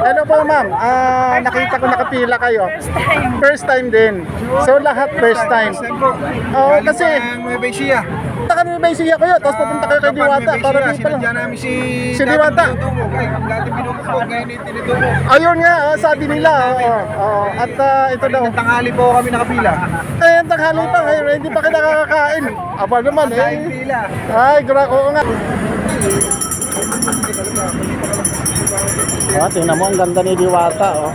Hello po ma'am, nakita ko nakapila kayo. First time. First time din. So lahat first time. Oo, kasi Nueva Ecija. punta kami may siya kayo, tapos pupunta kayo kay Diwata para dito pa lang. Sinadya namin si Diwata. Dati binubukod, ngayon itinutulog. Ayun nga, sabi nila. At ito daw. Tanghali po kami nakapila. Eh, ang tanghali pa ngayon, hindi pa kayo nakakakain. Aba naman Kain eh. pila. Ay, oo nga. Tingnan mo, ang ganda ni Diwata, oh.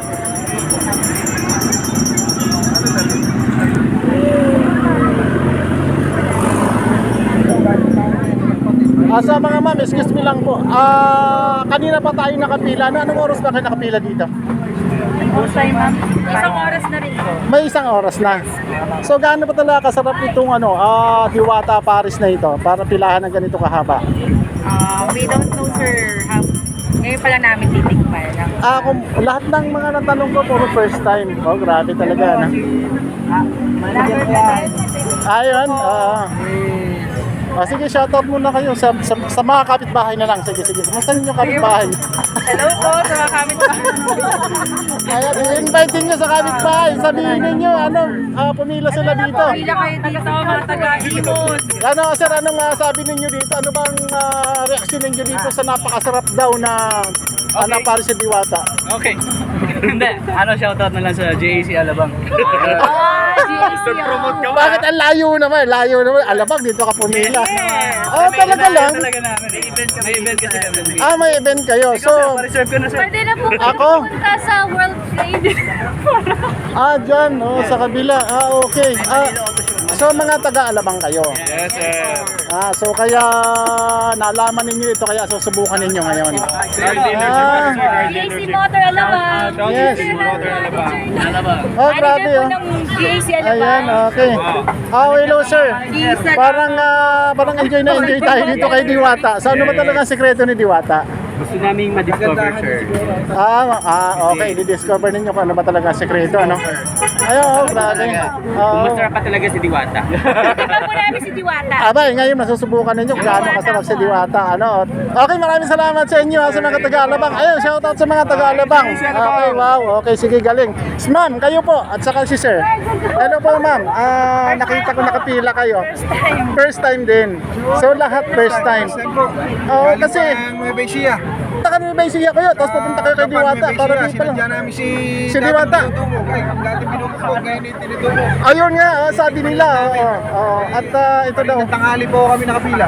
Sa mga ma'am, excuse me lang po. Kanina pa tayo nakapila. Anong oras ba kayo nakapila dito? First time, ma'am. Isang oras na rin po. May isang oras na. So gaano pa talaga kasarap itong Diwata Paris na ito para pilahan ng ganito kahaba? We don't know, sir. Ngayon pala namin titikman. Kung lahat ng mga natanong ko puro first time. Oh, grabe talaga na. Ayun. Sige, shoutout muna kayo sa mga kapitbahay na lang. Sige. Kumusta ninyo kapitbahay? Hello po sa mga kapitbahay. Ayan, i-invite nyo sa kapitbahay. Sabihin ninyo, pumila sila dito. Pila kayo dito sa mga taga-Imos. Sir, anong sabi ninyo dito? Ano bang reaksyon ninyo dito sa napakasarap daw na para sa Diwata? Okay. Hindi. Shoutout na lang sa JAC Alabang. GAC. Bakit ang layo naman? Alabang, dito ka pumila. Talaga lang. Talaga namin. May event kasi kami. May event kayo. So, Pa-reserve ko na sir. Pwede na po Ako? pumunta sa World Trade. dyan, sa kabila. Okay. So, mga taga-Alabang kayo. Yes sir. So kaya nalaman ninyo ito, kaya susubukan ninyo ngayon. GAC Motor Alabang. Yes. Alabang. Grabe po ng GAC Alabang. Ayan, okay. Hello sir. Parang enjoy na enjoy tayo dito kay Diwata. So ano ba talaga ang sekreto ni Diwata? Gusto namin ma-discover sir. Okay. Di-discover ninyo kung ano ba talaga ang sekreto, ano? Ayun, grabe. Kung masarap pa talaga si Diwata. Tingnan po namin si Diwata. Ngayon nasusubukan ninyo kung gaano kasarap si Diwata, Okay, maraming salamat sa inyo sa mga taga-Alabang. Ayun, shoutout sa mga taga-Alabang. Okay, wow. Okay, sige, galing. Ma'am, kayo po at saka si sir. Hello po ma'am. Nakita ko nakapila kayo. First time. First time din. So lahat first time. Kasi Nueva Ecija. punta kami may siya kayo, tapos pupunta kayo kay Diwata para dito pa lang. Sinadya namin si Diwata. Dati binubukod, ngayon itinutulog. Ayun nga, sabi nila. At ito daw. Tanghali po kami nakapila.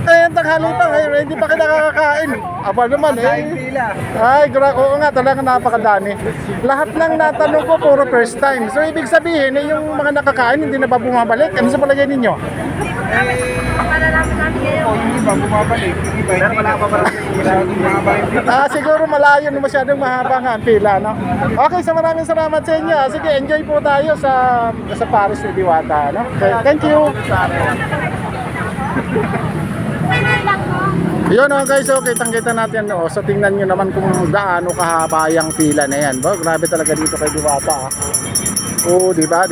Ang tanghali pa ngayon, hindi pa kayo nakakakain. Aba naman Kain pila. Ay, oo nga, talaga napakadami. Lahat ng natanong ko puro first time. So ibig sabihin, yung mga nakakain hindi na ba bumabalik? Ano sa palagay ninyo? Malalaman namin ngayon. Yung iba bumabalik. Yung iba hindi na masyadong bumabalik. Siguro malayo na masyadong mahaba nga ang pila, no? Okay, so maraming salamat sa inyo. Sige, enjoy po tayo sa Paris ni Diwata, no? Okay, thank you. Yun guys, kitang-kita natin so tingnan nyo naman kung gaano kahaba yung pila na yan. Grabe talaga dito kay Diwata. Di ba?